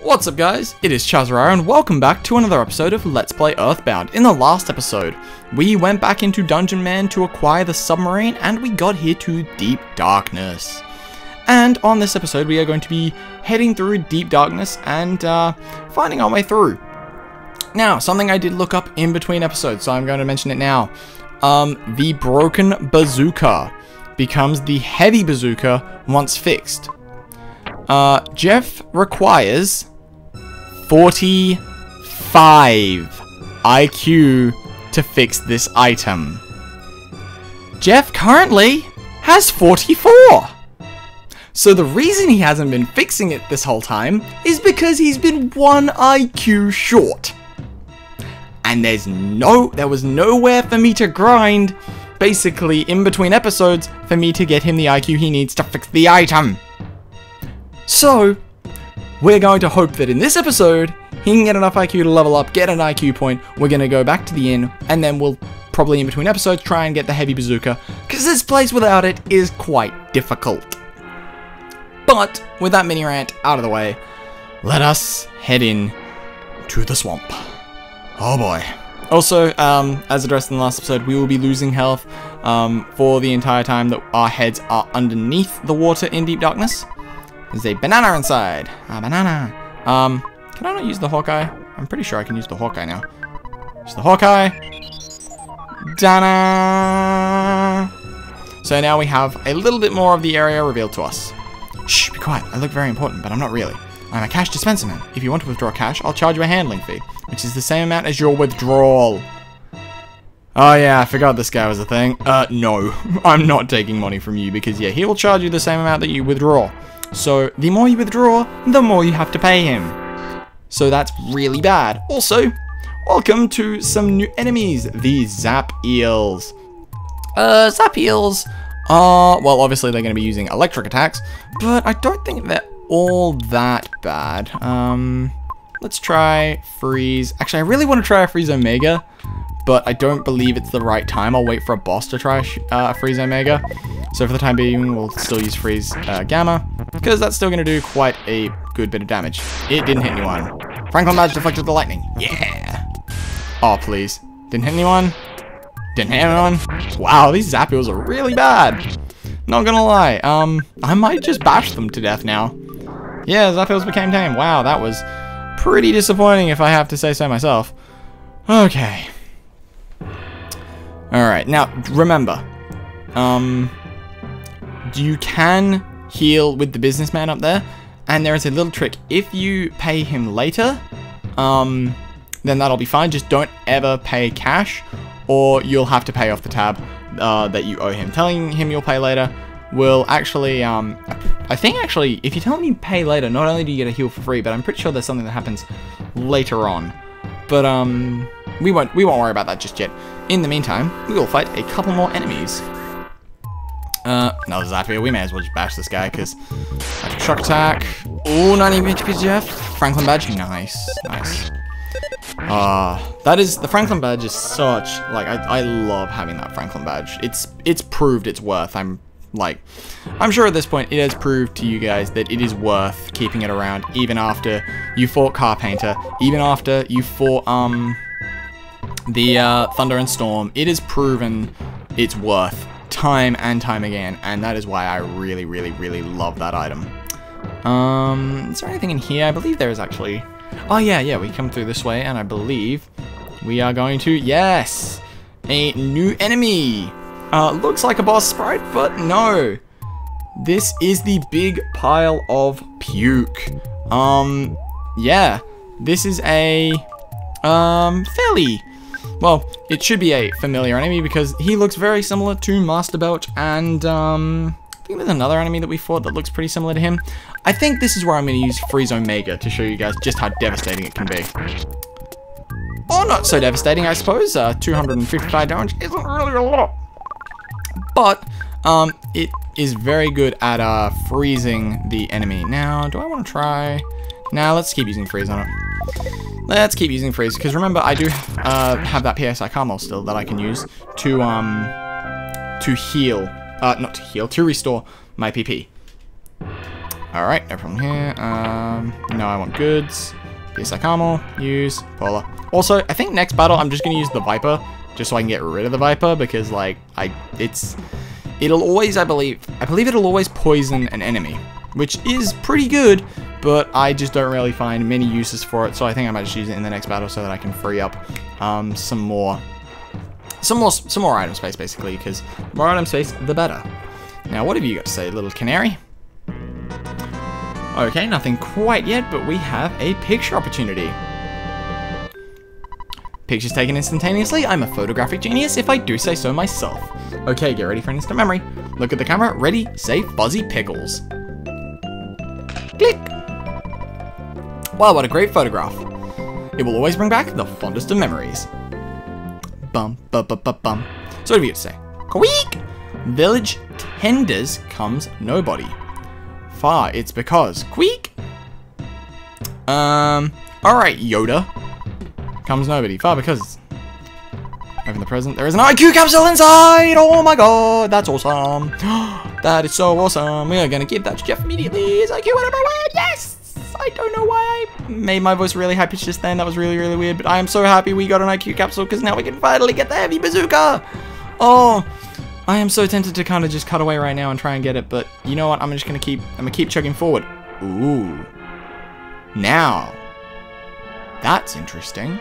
What's up guys, it is Charzzariah and welcome back to another episode of Let's Play Earthbound. In the last episode, we went back into Dungeon Man to acquire the submarine and we got here to Deep Darkness. And on this episode we are going to be heading through Deep Darkness and finding our way through. Now, something I did look up in between episodes, so I'm going to mention it now. The broken bazooka becomes the heavy bazooka once fixed. Jeff requires 45 IQ to fix this item. Jeff currently has 44. So the reason he hasn't been fixing it this whole time is because he's been 1 IQ short. And there was nowhere for me to grind, basically in between episodes, for me to get him the IQ he needs to fix the item. So, we're going to hope that in this episode, he can get enough IQ to level up, get an IQ point, we're going to go back to the inn, and then we'll probably in between episodes try and get the heavy bazooka, because this place without it is quite difficult. But, with that mini rant out of the way, let us head in to the swamp. Oh boy. Also, as addressed in the last episode, we will be losing health for the entire time that our heads are underneath the water in Deep Darkness. There's a banana inside. A banana. Can I not use the Hawkeye? I'm pretty sure I can use the Hawkeye now. Use the Hawkeye. Dana. So now we have a little bit more of the area revealed to us. Shh, be quiet. I look very important, but I'm not really. I'm a cash dispenser man. If you want to withdraw cash, I'll charge you a handling fee, which is the same amount as your withdrawal. Oh yeah, I forgot this guy was a thing. No. I'm not taking money from you because, yeah, he will charge you the same amount that you withdraw. So, the more you withdraw, the more you have to pay him. So that's really bad. Also, welcome to some new enemies, the Zap Eels. Zap Eels are, well, obviously they're going to be using electric attacks, but I don't think they're all that bad. Let's try Freeze. Actually, I really want to try a Freeze Omega, but I don't believe it's the right time. I'll wait for a boss to try a Freeze Omega. So for the time being, we'll still use Freeze Gamma, because that's still going to do quite a good bit of damage. It didn't hit anyone. Franklin Badge deflected the lightning. Yeah! Oh, please. Didn't hit anyone? Didn't hit anyone? Wow, these Zap Eels are really bad. Not gonna lie. I might just bash them to death now. Yeah, Zap Eels became tame. Wow, that was pretty disappointing if I have to say so myself. Okay. Alright, now, remember. You can heal with the businessman up there, and there is a little trick. If you pay him later, then that'll be fine. Just don't ever pay cash, or you'll have to pay off the tab that you owe him. Telling him you'll pay later will actually, I think actually, if you tell him you pay later, not only do you get a heal for free, but I'm pretty sure there's something that happens later on. But we won't worry about that just yet. In the meantime, we will fight a couple more enemies. Another Zap Eel. We may as well just bash this guy, because shock attack. Oh, 90 HP Jeff. Franklin Badge. Nice. Nice. The Franklin Badge is such, like, I love having that Franklin Badge. It's proved its worth. I'm sure at this point it has proved to you guys that it is worth keeping it around, even after you fought Carpainter, even after you fought, the, Thunder and Storm. It has proven its worth time and time again, and that is why I really, really, really love that item. Is there anything in here? I believe there is actually. Oh yeah, we come through this way, and I believe we are going to, yes, a new enemy. Looks like a boss sprite, but no. This is the big pile of puke. Yeah, this is a, fairly, well, it should be a familiar enemy because he looks very similar to Master Belch, and I think there's another enemy that we fought that looks pretty similar to him. I think this is where I'm going to use Freeze Omega to show you guys just how devastating it can be. Or not so devastating, I suppose. 255 damage isn't really a lot. But it is very good at freezing the enemy. Now, do I want to try? Now, let's keep using Freeze on it. Let's keep using Freeze, because remember, I do have that PSI Carmel still that I can use to heal. Not to heal, to restore my PP. Alright, no problem here. No, I want goods. PSI Carmel, use, Polar. Also, I think next battle I'm just going to use the Viper, just so I can get rid of the Viper, because, like, it'll always, I believe it'll always poison an enemy, which is pretty good, but I just don't really find many uses for it, so I think I might just use it in the next battle so that I can free up some more item space, basically, because the more item space, the better. Now, what have you got to say, little canary? Okay, nothing quite yet, but we have a picture opportunity. Pictures taken instantaneously. I'm a photographic genius if I do say so myself. Okay, get ready for an instant memory. Look at the camera. Ready, say Fuzzy Pickles. Click. Wow, what a great photograph. It will always bring back the fondest of memories. Bum, bum, bum, bum, bum. So what have you got to say? Queek! Village tenders comes nobody. Far, it's because. Queek! Alright, Yoda. Comes nobody. Far, because. Open the present. There is an IQ capsule inside! Oh my god, that's awesome. That is so awesome. We are gonna give that to Jeff immediately. His IQ went everywhere. Yes! I don't know why I made my voice really high-pitched just then. That was really, really weird. But I am so happy we got an IQ capsule because now we can finally get the heavy bazooka. Oh, I am so tempted to kind of just cut away right now and try and get it. But you know what? I'm gonna keep chugging forward. Ooh. Now, that's interesting.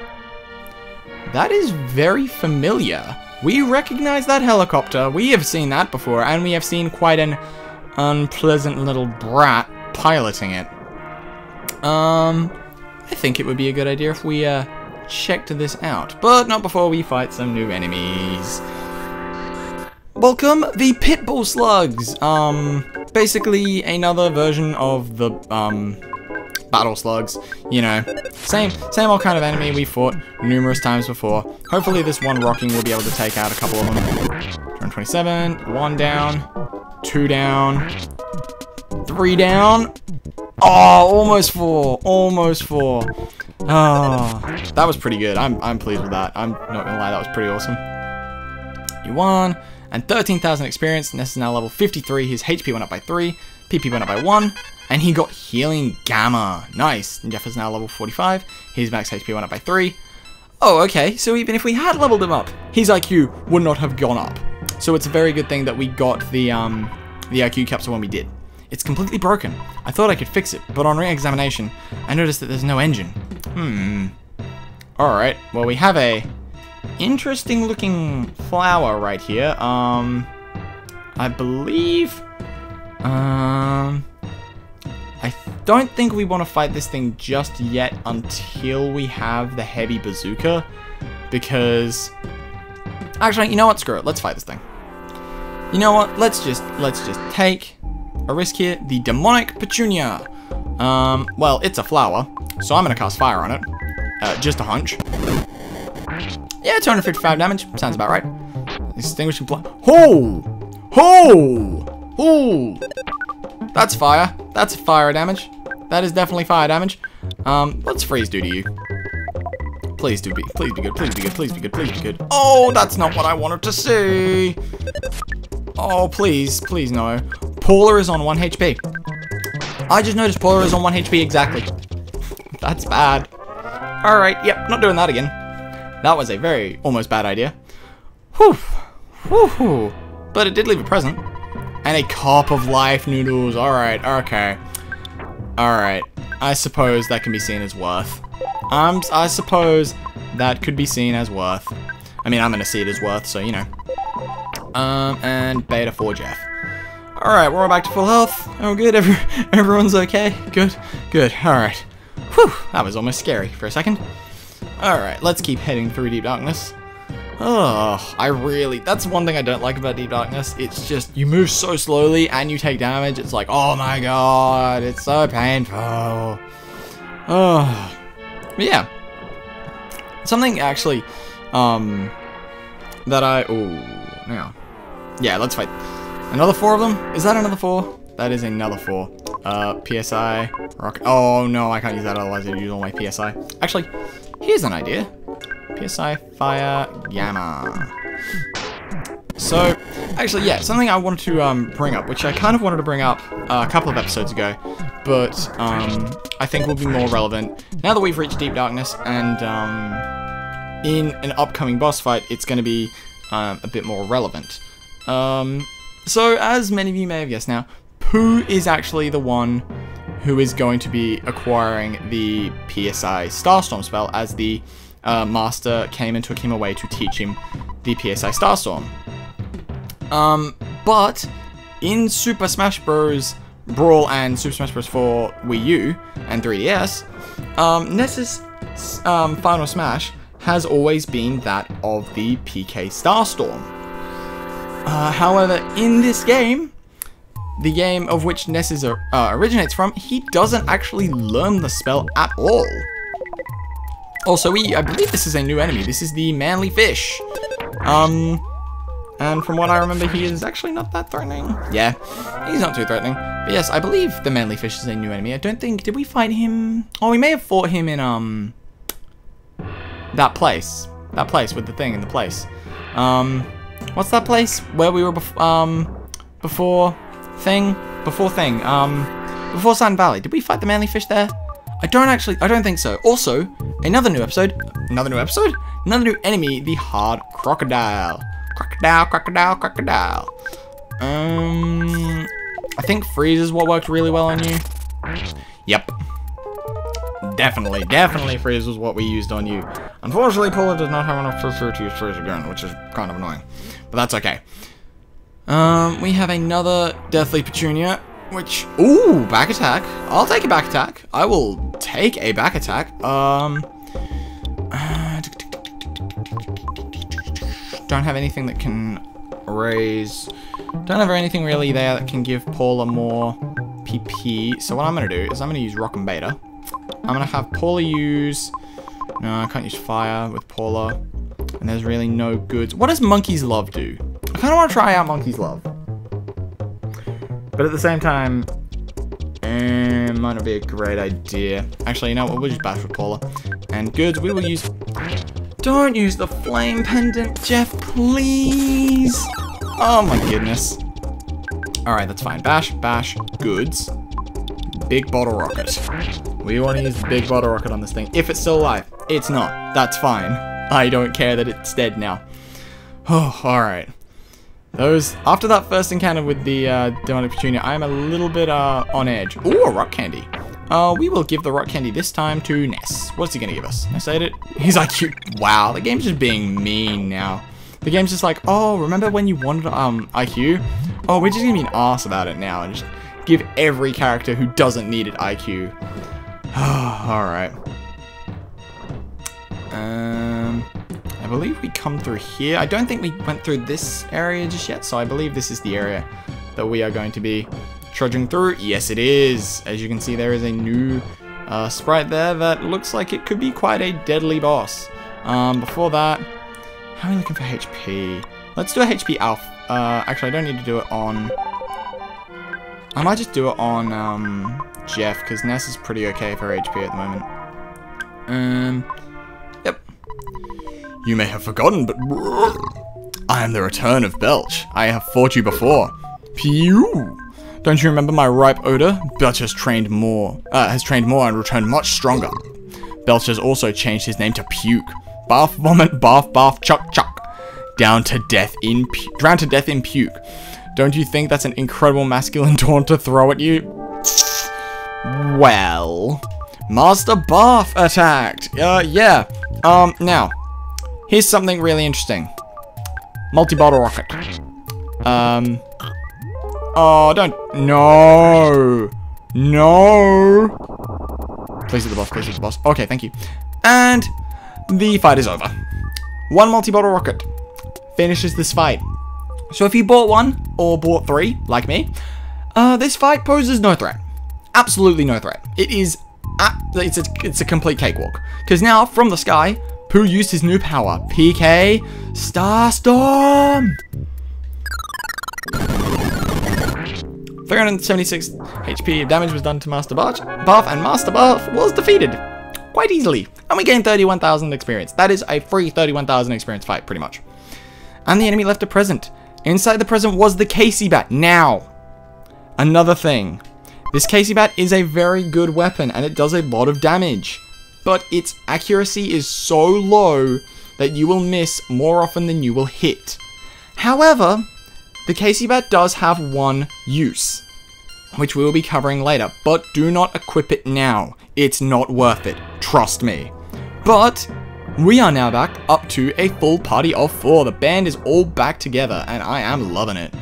That is very familiar. We recognize that helicopter. We have seen that before, and we have seen quite an unpleasant little brat piloting it. I think it would be a good idea if we, checked this out. But not before we fight some new enemies. Welcome, the Pitbull Slugs! Basically another version of the, Battle Slugs. You know, same old kind of enemy we fought numerous times before. Hopefully this one rocking will be able to take out a couple of them. 227, 1 down, 2 down, 3 down. Oh, almost 4. Almost 4. Oh, that was pretty good. I'm pleased with that. I'm not gonna lie, that was pretty awesome. You won. And 13,000 experience. Ness is now level 53. His HP went up by 3. PP went up by 1. And he got Healing Gamma. Nice. And Jeff is now level 45. His max HP went up by 3. Oh, okay. So even if we had leveled him up, his IQ would not have gone up. So it's a very good thing that we got the IQ capsule when we did. It's completely broken. I thought I could fix it, but on re-examination, I noticed that there's no engine. Alright, well we have a interesting looking flower right here. I believe... I don't think we want to fight this thing just yet until we have the heavy bazooka, because... Actually, you know what? Screw it. Let's fight this thing. You know what? Let's just take a risk here. The Demonic Petunia. Well, it's a flower, so I'm gonna cast fire on it. Just a hunch. Yeah, 255 damage. Sounds about right. Extinguishing flame. Ho! Ho! Ho! That's fire. That's fire damage. That is definitely fire damage. What's freeze do to you? Please be good. Please be good. Please be good. Please be good. Oh, that's not what I wanted to see. Oh, please no. Paula is on 1 HP. I just noticed Paula is on 1 HP exactly. That's bad. Alright, yep, not doing that again. That was a very almost bad idea. Whew. Whew. But it did leave a present. And a cup of life noodles. Alright, okay. Alright. I suppose that can be seen as worth. I suppose that could be seen as worth. I mean, I'm gonna see it as worth, so you know. And beta 4 Jeff. Alright, we're all back to full health. Oh, good. Everyone's okay. Good. Alright. Whew. That was almost scary for a second. Alright, let's keep heading through Deep Darkness. Oh, that's one thing I don't like about Deep Darkness. It's just, you move so slowly and you take damage. It's like, oh my god, it's so painful. Oh. But yeah. Something actually, that now. Yeah, let's fight. Another 4 of them? Is that another 4? That is another 4. PSI, rock. Oh no, I can't use that, otherwise I'd use all my PSI. Actually, here's an idea. PSI, fire, gamma. So, actually, yeah, something I wanted to bring up, which I kind of wanted to bring up a couple of episodes ago, but I think will be more relevant now that we've reached Deep Darkness, and in an upcoming boss fight, it's going to be a bit more relevant. So, as many of you may have guessed now, Pooh is actually the one who is going to be acquiring the PSI STARSTORM spell, as the Master came and took him away to teach him the PSI STARSTORM. But in Super Smash Bros. Brawl and Super Smash Bros. for Wii U and 3DS, NES's Final Smash has always been that of the PK STARSTORM. However, in this game, the game of which NES originates from, he doesn't actually learn the spell at all. Also, I believe this is a new enemy. This is the Manly Fish. And from what I remember, he is actually not that threatening. Yeah, he's not too threatening. But yes, I believe the Manly Fish is a new enemy. I don't think... Did we fight him? Oh, we may have fought him in, that place. That place with the thing in the place. What's that place? Where we were before Thing? Before Sand Valley. Did we fight the Manly Fish there? I don't think so. Also, another new enemy, the Hard Crocodile. Crocodile. I think Freeze is what worked really well on you. Yep. Definitely Freeze was what we used on you. Unfortunately, Paula does not have enough to use Freeze again, which is kind of annoying. But that's okay. We have another Deathly Petunia, which... Ooh, back attack. I'll take a back attack. I will take a back attack. Don't have anything that can raise... Don't have anything really there that can give Paula more PP. So what I'm going to do is I'm going to use Rock and Beta. I'm going to have Paula use... No, I can't use Fire with Paula. And there's really no goods. What does Monkey's Love do? I kind of want to try out Monkey's Love. But at the same time... might not be a great idea. Actually, you know what? We'll just bash with Paula. And goods, we will use... Don't use the flame pendant, Jeff, please. Oh my goodness. Alright, that's fine. Bash, goods. Big bottle rocket. We want to use the big bottle rocket on this thing. If it's still alive. It's not. That's fine. I don't care that it's dead now. Oh, alright. After that first encounter with the Demonic Petunia, I am a little bit on edge. Ooh, a rock candy. We will give the rock candy this time to Ness. What's he gonna give us? I said it. He's like, wow, the game's just being mean now. The game's just like, oh, remember when you wanted IQ? Oh, we're just gonna be an ass about it now and just give every character who doesn't need it IQ. Alright. I believe we come through here. I don't think we went through this area just yet, so I believe this is the area that we are going to be trudging through. Yes, it is. As you can see, there is a new sprite there that looks like it could be quite a deadly boss. Before that, how are we looking for HP? Let's do a HP alpha. Actually, I don't need to do it on... I might just do it on Jeff, because Ness is pretty okay for HP at the moment. Yep. You may have forgotten, but I am the return of Belch. I have fought you before. Pew! Don't you remember my ripe odor? Belch has trained more and returned much stronger. Belch has also changed his name to Puke. Barf, vomit, barf, chuck, chuck. Drown to death in puke. Don't you think that's an incredible masculine taunt to throw at you? Well, Master Barf attacked. Yeah. Now, here's something really interesting. Multi-bottle rocket. Oh, don't. No. Please hit the boss, please hit the boss. Okay, thank you. And the fight is over. One multi-bottle rocket finishes this fight. So if you bought one, or bought 3, like me, this fight poses no threat. Absolutely no threat. It is, it's a complete cakewalk. Because now, from the sky, Pooh used his new power, PK STARSTORM! 376 HP of damage was done to Master Barf, and Master Barf was defeated quite easily. And we gained 31,000 experience. That is a free 31,000 experience fight, pretty much. And the enemy left a present. Inside the present was the Casey Bat. Now, another thing. This Casey Bat is a very good weapon and it does a lot of damage. But its accuracy is so low that you will miss more often than you will hit. However, the Casey Bat does have one use, which we will be covering later, but do not equip it now. It's not worth it, trust me. But we are now back up to a full party of 4. The band is all back together, and I am loving it.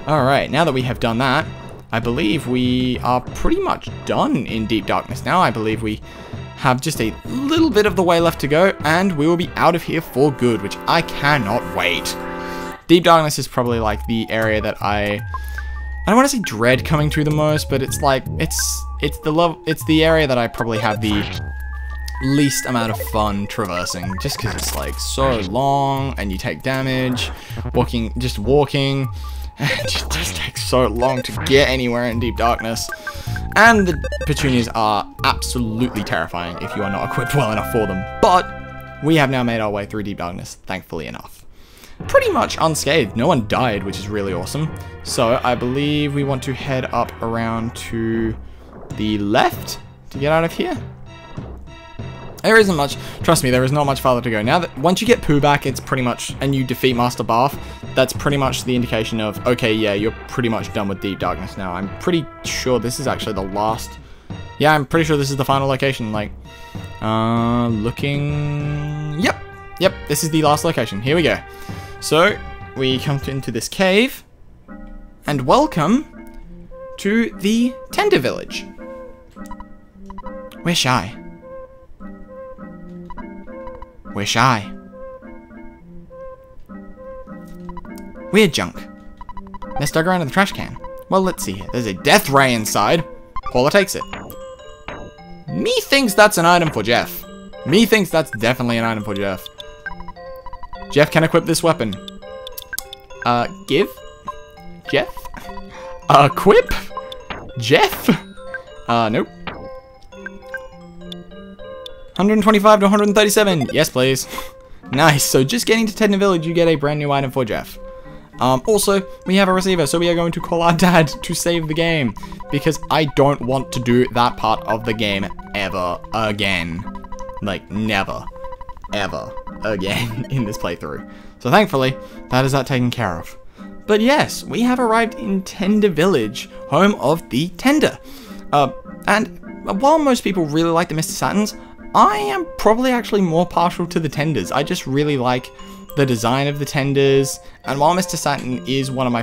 Alright, now that we have done that, I believe we are pretty much done in Deep Darkness now. I believe we have just a little bit of the way left to go, and we will be out of here for good, which I cannot wait. Deep Darkness is probably like the area that I don't want to say dread coming to the most, but it's like it's the area that I probably have the least amount of fun traversing, just because it's like so long and you take damage walking, and it just takes so long to get anywhere in Deep Darkness. And the petunias are absolutely terrifying if you are not equipped well enough for them. But we have now made our way through Deep Darkness, thankfully enough. Pretty much unscathed. No one died, which is really awesome. So I believe we want to head up around to the left to get out of here. There isn't much, trust me, there is not much farther to go. Now that once you get Pooh back, it's pretty much, and you defeat Master Bath, that's pretty much the indication of, okay, yeah, you're pretty much done with Deep Darkness now. I'm pretty sure this is actually the last, yeah, I'm pretty sure this is the final location, like, looking, yep, this is the last location. Here we go. So, we come into this cave, and welcome to the Tender Village. We're shy. We're shy. Weird junk. Let's dug around in the trash can. Well, let's see here. There's a death ray inside. Paula takes it. Me thinks that's an item for Jeff. Me thinks that's definitely an item for Jeff. Jeff can equip this weapon. Give? Jeff? Equip? Jeff? Nope. 125 to 137. Yes, please. Nice. So just getting to Tender Village, you get a brand new item for Jeff. Also, we have a receiver, so we are going to call our dad to save the game, because I don't want to do that part of the game ever again. Like, never, ever again in this playthrough. So thankfully, that is that taken care of. But yes, we have arrived in Tender Village, home of the Tender. And while most people really like the Mr. Satins, I am probably actually more partial to the Tenders. I just really like the design of the Tenders, and while Mr. Satin is one of my,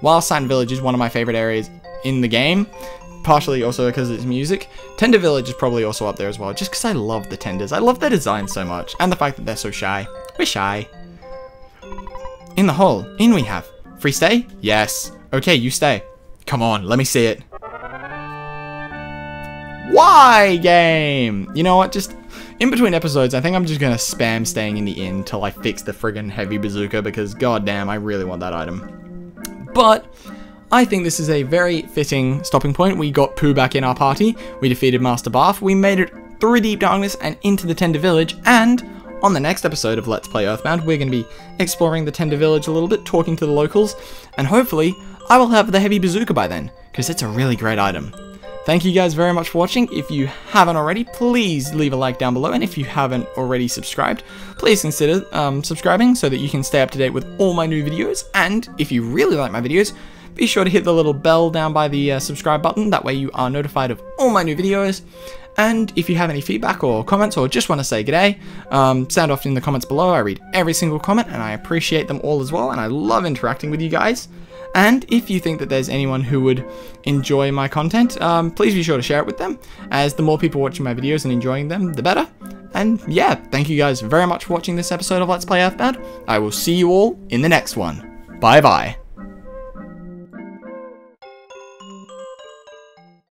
while Satin Village is one of my favorite areas in the game, partially also because of its music, Tender Village is probably also up there as well, just because I love the Tenders. I love their design so much, and the fact that they're so shy. We're shy. In the hole, in we have. Free stay? Yes. Okay, you stay. Come on, let me see it. Why game? You know what, just in between episodes, I think I'm just gonna spam staying in the inn till I fix the friggin' heavy bazooka, because goddamn, I really want that item. But I think this is a very fitting stopping point. We got Pooh back in our party, we defeated Master Bath, we made it through Deep Darkness and into the Tender Village, and on the next episode of Let's Play Earthbound, we're gonna be exploring the Tender Village a little bit, talking to the locals, and hopefully I will have the heavy bazooka by then, because it's a really great item. Thank you guys very much for watching. If you haven't already, please leave a like down below. And if you haven't already subscribed, please consider subscribing so that you can stay up to date with all my new videos. And if you really like my videos, be sure to hit the little bell down by the subscribe button. That way you are notified of all my new videos. And if you have any feedback or comments or just want to say g'day, sound off in the comments below. I read every single comment and I appreciate them all as well. And I love interacting with you guys. And if you think that there's anyone who would enjoy my content, please be sure to share it with them, as the more people watching my videos and enjoying them, the better. And yeah, thank you guys very much for watching this episode of Let's Play Earthbound. I will see you all in the next one. Bye bye.